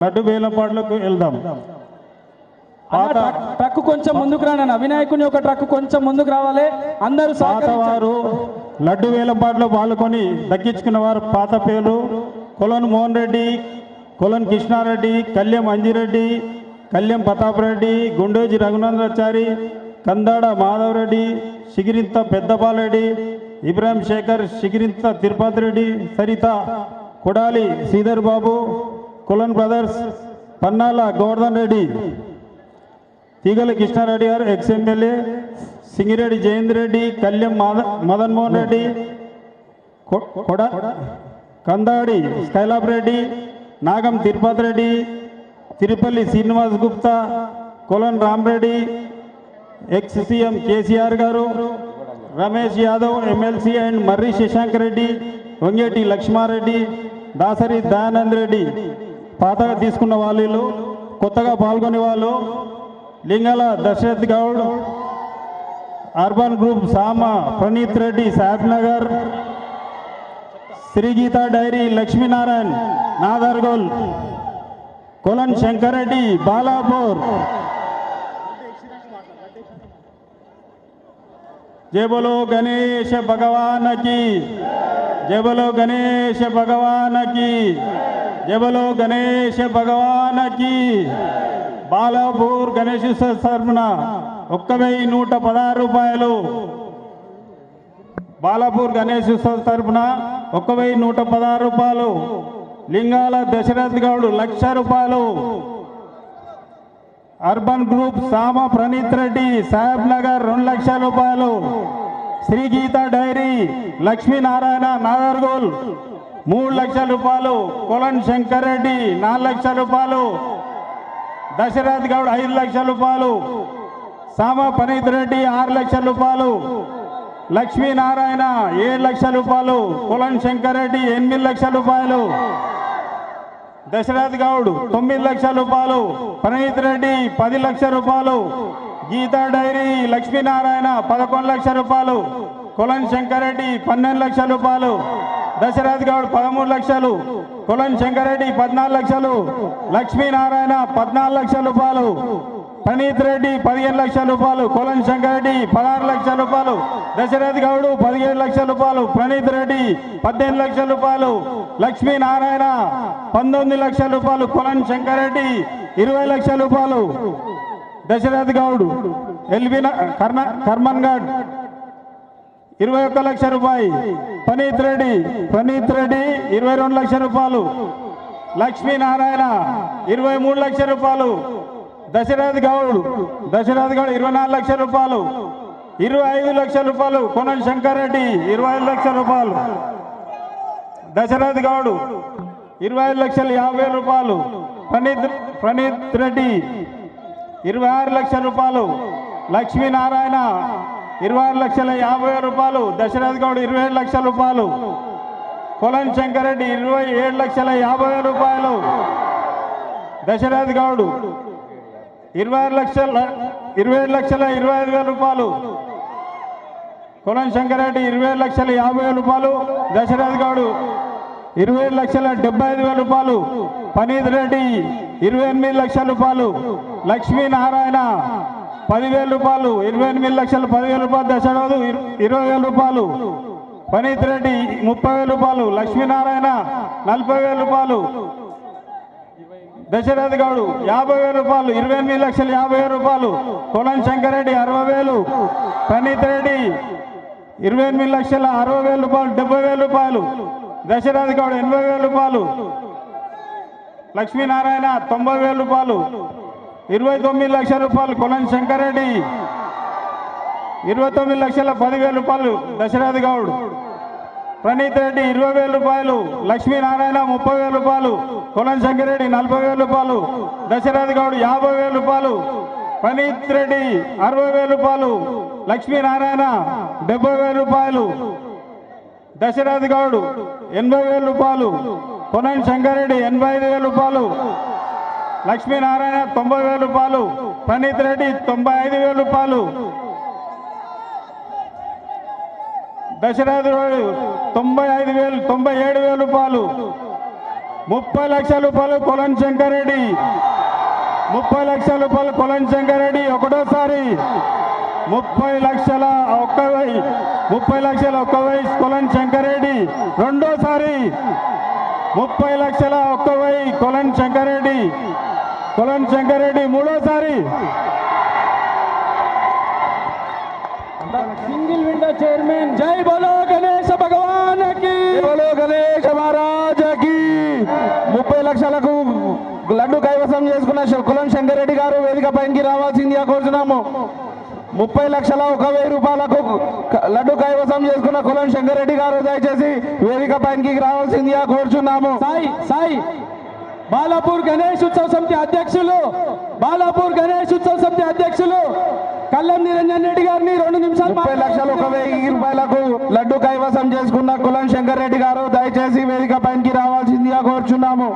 లడ్డు వేలంపాట్లకు వెళ్దాం. ట్రక్ కొంచెం ముందుకు రానన్న వినాయకుని ఒక ట్రక్ కొంచెం ముందుకు రావాలి. అందరూ పాతవారు లడ్డు వేలంపాట్లో పాల్గొని దక్కించుకున్న వారు పాత పేర్లు కొలన్ మోహన్ రెడ్డి, కొలన్ కృష్ణారెడ్డి, కళ్యం అంజిరెడ్డి, కళ్యం ప్రతాప్ రెడ్డి, గుండోజీ రఘునందచారి, కందాడ మాధవరెడ్డి, శిగిరింత పెద్దపాలరెడ్డి, ఇబ్రాహిం శేఖర్, శిగిరింత తిరుపతి రెడ్డి, సరిత కొడాలి శ్రీధర్ బాబు, కొలన్ బ్రదర్స్, పన్నాల గోవర్ధన్ రెడ్డి, తీగల కృష్ణారెడ్డి గారు ex MLA, Singireddy Jayendra Reddy, Kalyam Madan Mohan Reddy, Kandadi Skylab Reddy, Nagam Tirupati Reddy, Tirupalli Srinivas Gupta, Kolan Ramareddy, ex CM KCR గారు, రమేష్ యాదవ్ ఎమ్మెల్సీ అండ్ మర్రి శశాంక్ రెడ్డి, వంగేటి లక్ష్మారెడ్డి, దాసరి దయానంద్ రెడ్డి. పాతగా తీసుకున్న వాళ్ళు, కొత్తగా పాల్గొనే వాళ్ళు లింగాల దశరథ్ గౌడ్, అర్బన్ గ్రూప్ సామ ప్రణీత్ రెడ్డి సాహెబ్ నగర్, శ్రీగీత డైరీ లక్ష్మీనారాయణ్ నాదర్గోల్, కొలన్ శంకర్ రెడ్డి బాలాపూర్. जय बोलो गणेश भगवान की, जय बोलो गणेश भगवान की, जय बोलो गणेश भगवान की. బాలాపూర్ గణేశోత్సవ తరపున 1116 రూపాయలు. బాలాపూర్ గణేశోత్సవ తరపున 1116 రూపాయలు. లింగాల దశరథ్ గౌడ్ 1,00,000 రూపాయలు. అర్బన్ గ్రూప్ సామ ప్రణీత్ రెడ్డి సాహెబ్ నగర్ 2,00,000 రూపాయలు. శ్రీగీత డైరీ లక్ష్మీనారాయణ నాగర్గోల్ 3,00,000 రూపాయలు. కొలన్ శంకర్ రెడ్డి 4,00,000 రూపాయలు. దశరథ్ గౌడ్ 5,00,000 రూపాయలు. సామ ప్రణీత్ రెడ్డి 6,00,000 రూపాయలు. లక్ష్మీనారాయణ 7,00,000 రూపాయలు. కొలన్ శంకర్ రెడ్డి 8,00,000 రూపాయలు. దశరథ్ గౌడ్ 9,00,000 రూపాయలు. ప్రణీత్ రెడ్డి 10,00,000 రూపాయలు. గీతా డైరీ లక్ష్మీనారాయణ 11,00,000 రూపాయలు. కొలన్ శంకర్ రెడ్డి 12,00,000 రూపాయలు. దశరథ్ గౌడ్ 13,00,000. కొలన్ శంకర్ రెడ్డి 14,00,000. లక్ష్మీనారాయణ 14,00,000 రూపాయలు. ప్రణీత్ రెడ్డి 15,00,000 రూపాయలు. కొలన్ శంకర్ రెడ్డి 16,00,000 రూపాయలు. దశరథ్ గౌడ్ 17,00,000 రూపాయలు. ప్రణీత్ రెడ్డి 18,00,000 రూపాయలు. లక్ష్మీనారాయణ 19,00,000 రూపాయలు. కొలన్ శంకర్ రెడ్డి 20,00,000 రూపాయలు. దశరథ్ గౌడ్ ఎల్బీ కర్మన్ గఢ్ 21,00,000 రూపాయలు. ప్రణీత్ రెడ్డి 22,00,000 రూపాయలు. లక్ష్మీనారాయణ 23,00,000 రూపాయలు. దశరథ్ గౌడ్ 24,00,000 రూపాయలు. 25,00,000 రూపాయలు. కొనల్ శంకర్ రెడ్డి 25,00,000 రూపాయలు. దశరథ్ గౌడ్ 25,50,000 రూపాయలు. ప్రణీత్ రెడ్డి 26,00,000 రూపాయలు. లక్ష్మీనారాయణ 26,50,000 రూపాయలు. దశరథ్ గౌడ్ 27,00,000 రూపాయలు. కొలన్ శంకర్ రెడ్డి 27,50,000 రూపాయలు. దశరథ్ గౌడ్ 27,25,000 రూపాయలు. కొలన్ శంకర్ రెడ్డి 27,50,000 రూపాయలు. దశరథ్ గౌడ్ 27,75,000 రూపాయలు. ప్రణీత్ రెడ్డి 28,00,000 రూపాయలు. లక్ష్మీనారాయణ 10,000 రూపాయలు. 28,00,000 10,000 రూపాయలు. దశరథ్ 20,000 రూపాయలు. ప్రణీత్ రెడ్డి 30,000 రూపాయలు. లక్ష్మీనారాయణ 40,000 రూపాయలు. దశరథ్ గౌడ్ 50,000 రూపాయలు. 28,50,000 రూపాయలు. కొలన్ శంకర్ రెడ్డి 60,000. ప్రణీత్ రెడ్డి 28,60,000 రూపాయలు. 70,000 రూపాయలు. దశరథ్ గౌడ్ 80,000 రూపాయలు. లక్ష్మీనారాయణ 90,000 రూపాయలు. 29,00,000 రూపాయలు. కొలన్ శంకర్ రెడ్డి 29,10,000 రూపాయలు. దశరథ్ గౌడ్. ప్రణీత్ రెడ్డి 20,000 రూపాయలు. లక్ష్మీనారాయణ 30,000 రూపాయలు. కొలన్ శంకర్ రెడ్డి 40,000 రూపాయలు. దశరథ్ గౌడ్ 50,000 రూపాయలు. ప్రణీత్ రెడ్డి 60,000 రూపాయలు. లక్ష్మీనారాయణ 70,000 రూపాయలు. దశరథ్ గౌడ్ 80,000 రూపాయలు. కొలన్ శంకర్ రెడ్డి 85,000 రూపాయలు. లక్ష్మీనారాయణ 90,000 రూపాయలు. ప్రణీత్ రెడ్డి 95,000 రూపాయలు. దశరథ్ 95,000 97,000 రూపాయలు. 30 లక్షల రూపాయలు కొలన్ శంకరెడ్డి 30 లక్షల రూపాయలు కొలన్ శంకరెడ్డి ఒకటోసారి 30 లక్షల 1,000 కొలన్ శంకరెడ్డి రెండోసారి 30 లక్షల 1,000 కొలన్ శంకరెడ్డి మూడోసారి సింగిల్ విండో చైర్మన్ జై బోలో గణేశ భగవాన్ కి బోలో గణేష్ మహారాజకి 30 లక్షలకు లడ్డు కైవసం చేసుకున్న కులం శంకరెడ్డి గారు వేదిక పైకి రావాల్సిందిగా కోరుతున్నాము 30 లక్షల 1,000 రూపాయలకు లడ్డు కైవసం చేసుకున్న కులం శంకరెడ్డి గారు దయచేసి వేదిక పైకి రావాల్సిందిగా కోరుచున్నాము. సాయి బాలాపూర్ గణేష్ ఉత్సవ సమితి అధ్యక్షులు కల్లం నిరంజన్ రెడ్డి గారిని 2 నిమిషాలు 30 లక్షల 1,000 రూపాయలకు లడ్డు కైవసం చేసుకున్న కులం శంకరెడ్డి గారు దయచేసి వేదిక పైకి రావాల్సిందిగా కోరుచున్నాము.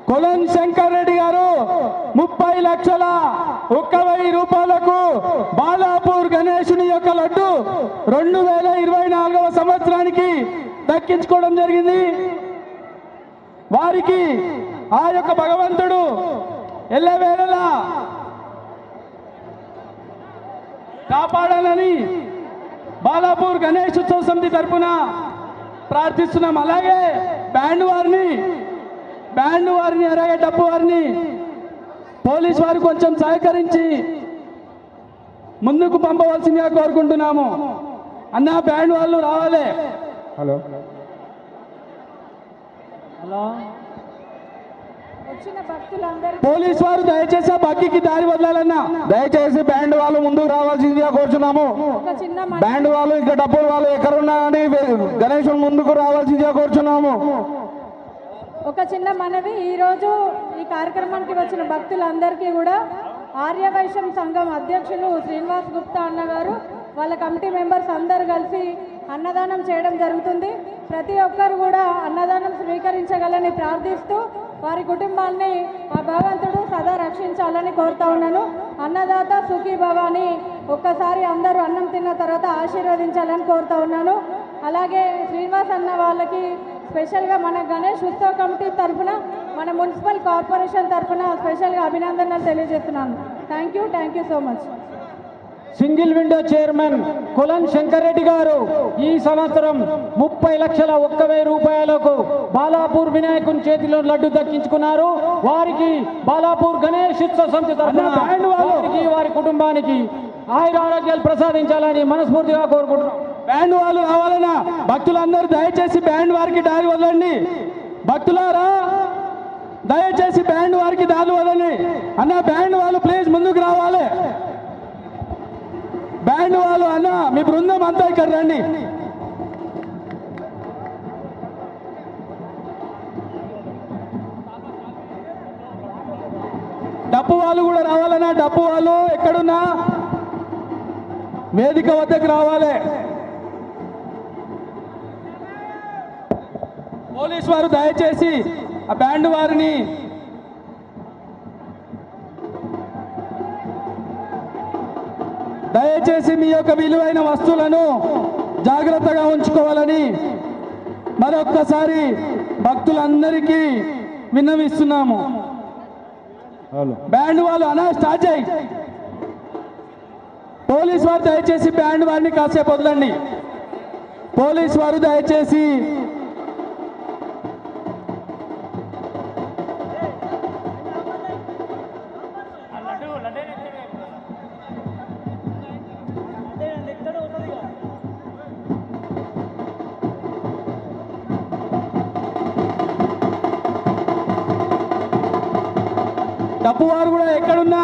కొలన్ శంకర్ రెడ్డి గారు 30 లక్షల 1,000 రూపాయలకు బాలాపూర్ గణేశుని యొక్క లడ్డు 2024వ సంవత్సరానికి దక్కించుకోవడం జరిగింది. వారికి ఆ యొక్క భగవంతుడు ఎల్లవేళలా కాపాడాలని బాలాపూర్ గణేష్ ఉత్సవ సమితి తరఫున ప్రార్థిస్తున్నాం. అలాగే బ్యాండ్ వారిని అలాగే డప్పు వారిని పోలీస్ వారు కొంచెం సహకరించి ముందుకు పంపవలసిందిగా కోరుకుంటున్నాము. అన్న బ్యాండ్ వాళ్ళు రావాలి. హలో పోలీస్ వారు దయచేసి ఆ బగ్గికి దారి వదలాలన్నా. దయచేసి బ్యాండ్ వాళ్ళు ముందుకు రావాల్సిందిగా కోరుచున్నాము. బ్యాండ్ వాళ్ళు ఇంకా డబ్బులు వాళ్ళు ఎక్కడున్నా అని గణేశుని ముందుకు రావాల్సిందిగా కోరుచున్నాము. ఒక చిన్న మనవి, ఈరోజు ఈ కార్యక్రమానికి వచ్చిన భక్తులందరికీ కూడా ఆర్యవైశ్యం సంఘం అధ్యక్షులు శ్రీనివాస్ గుప్తా అన్న గారు వాళ్ళ కమిటీ మెంబర్స్ అందరు కలిసి అన్నదానం చేయడం జరుగుతుంది. ప్రతి ఒక్కరు కూడా అన్నదానం స్వీకరించగలని ప్రార్థిస్తూ వారి కుటుంబాన్ని ఆ భగవంతుడు సదా రక్షించాలని కోరుతా ఉన్నాను. అన్నదాత సుఖీ భవ అని ఒక్కసారి అందరూ అన్నం తిన్న తర్వాత ఆశీర్వదించాలని కోరుతా ఉన్నాను. అలాగే శ్రీనివాస్ అన్న వాళ్ళకి స్పెషల్గా మన గణేష్ ఉత్సవ కమిటీ తరఫున మన మున్సిపల్ కార్పొరేషన్ తరఫున స్పెషల్గా అభినందనలు తెలియజేస్తున్నాను. Thank you so much. Single window chairman కులం శంకర్ రెడ్డి గారు ఈ సంవత్సరం 30 లక్షల 1,000 రూపాయలకు బాలాపూర్ వినాయకుని చేతిలో లడ్డు దక్కించుకున్నారు. వారికి బాలాపూర్ గణేష్ ఉత్సవ సమితి తరఫున వారికి వారి కుటుంబానికి ఆయురారోగ్యాలు ప్రసాదించాలని మనస్ఫూర్తిగా కోరుకుంటున్నాం. బ్యాండ్ వాళ్ళు రావాలన్నా భక్తులందరూ దయచేసి బ్యాండ్ వారికి దారి వదలండి. భక్తులారా దయచేసి బ్యాండ్ వారికి దారి వదలండి. అన్న బ్యాండ్ వాళ్ళు ప్లీజ్ ముందుకు రావాలి. బ్యాండ్ వాళ్ళు అన్న మీ బృందం అంతా ఇక్కడ రండి. డప్పు వాళ్ళు కూడా రావాలన్నా డప్పు వాళ్ళు ఎక్కడున్నా వేదిక వద్దకు రావాలి. పోలీస్ వారు దయచేసి ఆ బ్యాండ్ వారిని దయచేసి మీ యొక్క విలువైన వస్తువులను జాగ్రత్తగా ఉంచుకోవాలని మరొక్కసారి భక్తులందరికీ విన్నవిస్తున్నాము. బ్యాండ్ వాళ్ళు అనా స్టార్ట్ చేయి. పోలీస్ వారు దయచేసి బ్యాండ్ వారిని కాసేపు వదలండి. పోలీస్ వారు దయచేసి డప్పు వారు కూడా ఎక్కడున్నా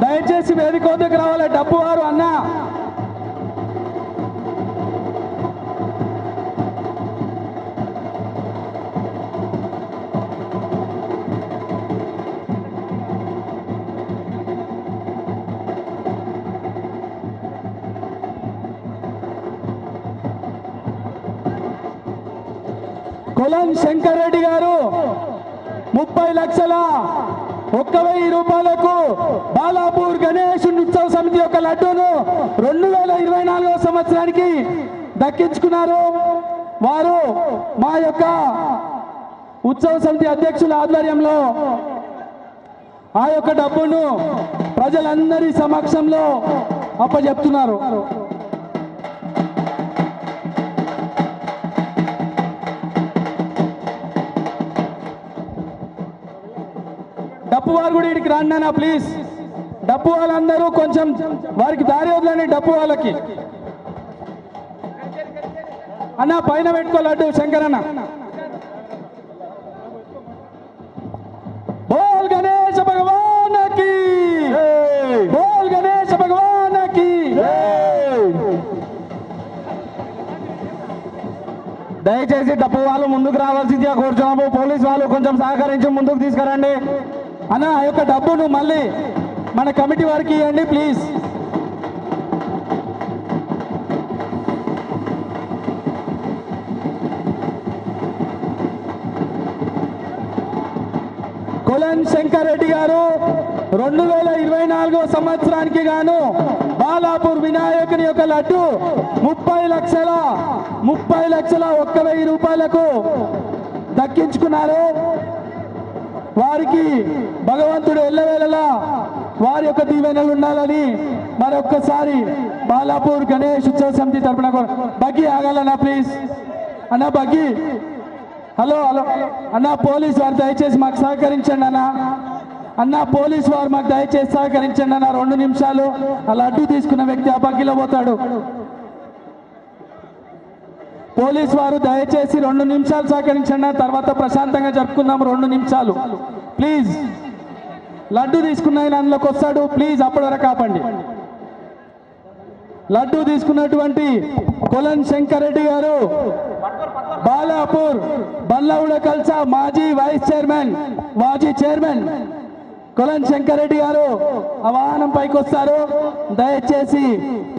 దయచేసి వేదిక వద్దకు రావాలి. డప్పు వారు అన్న కులం శంకర్ రెడ్డి గారు 30 లక్షల 1,000 రూపాయలకు బాలాపూర్ గణేష్ ఉత్సవ సమితి యొక్క లడ్డూను 2024వ సంవత్సరానికి దక్కించుకున్నారు. వారు మా యొక్క ఉత్సవ సమితి అధ్యక్షుల ఆధ్వర్యంలో ఆ యొక్క డబ్బును ప్రజలందరి సమక్షంలో అప్పచెప్తున్నారు. డప్పు వారు కూడా ఇక్కడికి రండి అన్న ప్లీజ్. డప్పు వాళ్ళందరూ కొంచెం వారికి దారి వదలండి. డప్పు వాళ్ళకి అన్న పైన పెట్టుకో లడ్డు శంకర్ అన్న. బోల్ గణేశ భగవానకి, బోల్ గణేశ భగవానకి. దయచేసి డప్పు వాళ్ళు ముందుకు రావాల్సిందిగా కోరుచున్నాము. పోలీస్ వాళ్ళు కొంచెం సహకరించి ముందుకు తీసుకురండి. అన్న ఆ యొక్క డబ్బును మళ్ళీ మన కమిటీ వారికి ఇవ్వండి ప్లీజ్. కొలన్ శంకర్ రెడ్డి గారు 2024 సంవత్సరానికి గాను బాలాపూర్ వినాయకుని యొక్క లడ్డు 30,01,000 రూపాయలకు దక్కించుకున్నారు. వారికి భగవంతుడు ఎల్లవేళలా వారి యొక్క దీవెనలు ఉండాలని మరొక్కసారి బాలాపూర్ గణేష్ ఉత్సవ సమితి తరపున బగ్గి ఆగాలన్నా ప్లీజ్. అన్న బగ్గి, హలో హలో అన్న, పోలీస్ వారు దయచేసి మాకు సహకరించండి అన్న. అన్న పోలీస్ వారు మాకు దయచేసి సహకరించండి అన్న. 2 నిమిషాలు ఆ లడ్డు తీసుకున్న వ్యక్తి ఆ బగ్గిలో పోతాడు. పోలీస్ వారు దయచేసి 2 నిమిషాలు సహకరించండి. తర్వాత ప్రశాంతంగా జరుపుకుందాం. 2 నిమిషాలు ప్లీజ్. లడ్డు తీసుకున్న ఆయన అందులోకి వస్తాడు ప్లీజ్, అప్పటి వరకు ఆపండి. లడ్డు తీసుకున్నటువంటి కొలన్ శంకర్ రెడ్డి గారు బాలాపూర్ బల్లవుడ కల్సా మాజీ వైస్ చైర్మన్, మాజీ చైర్మన్ కొలన్ శంకర్ రెడ్డి గారు ఆ వాహనం పైకి వస్తారు. దయచేసి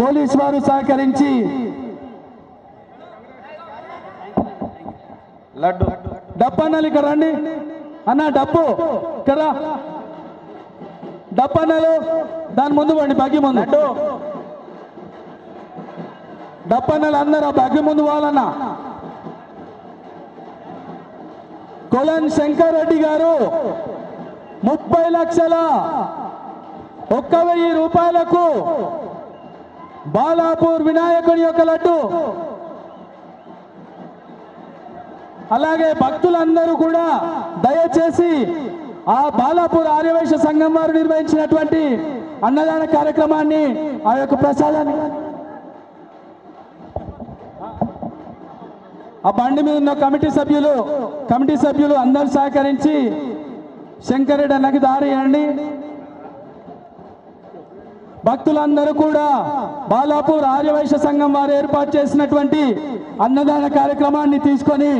పోలీస్ వారు సహకరించి లడ్డు డప్పు అన్నలు ఇక్కడ రండి అన్న. డప్పు ఇక్కడ డప్పు అన్నలు దాని ముందు పండి బగ్గి ముందు. డప్పు అన్నలు అందరూ ఆ బగ్గి ముందు పోవాలన్నా. కొలన్ శంకర్ రెడ్డి గారు 30,01,000 రూపాయలకు బాలాపూర్ వినాయకుని యొక్క లడ్డు, అలాగే భక్తులందరూ కూడా దయచేసి ఆ బాలాపూర్ ఆర్యవైశ్య సంఘం వారు నిర్వహించినటువంటి అన్నదాన కార్యక్రమాన్ని, ఆ యొక్క ప్రసాదాన్ని ఆ బండి మీద ఉన్న కమిటీ సభ్యులు అందరూ సహకరించి శంకర్ రెడ్డి అన్నకి దారి ఇవ్వండి. భక్తులందరూ కూడా బాలాపూర్ ఆర్యవైశ్య సంఘం వారు ఏర్పాటు చేసినటువంటి అన్నదాన కార్యక్రమాన్ని తీసుకొని,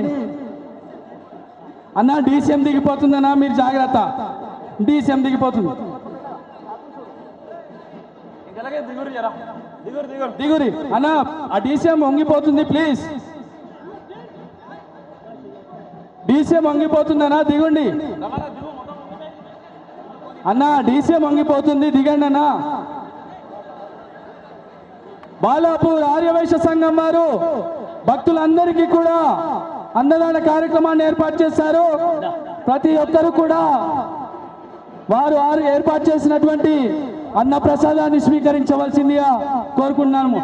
అన్న డీసీఎం దిగిపోతుందన్నా మీరు జాగ్రత్త, డీసీఎం దిగిపోతుంది. దిగురి అన్న, ఆ డీసీఎం వంగిపోతుంది ప్లీజ్. డీసీఎం వంగిపోతుందన్నా దిగండి అన్న. డీసీఎం వంగిపోతుంది దిగండి అన్న. బాలాపూర్ ఆర్యవైశ్య సంఘం వారు భక్తులందరికీ కూడా అన్నదాన కార్యక్రమాన్ని ఏర్పాటు చేశారు. ప్రతి ఒక్కరు కూడా వారు ఏర్పాటు చేసినటువంటి అన్న ప్రసాదాన్ని స్వీకరించవలసిందిగా కోరుకుంటున్నాము.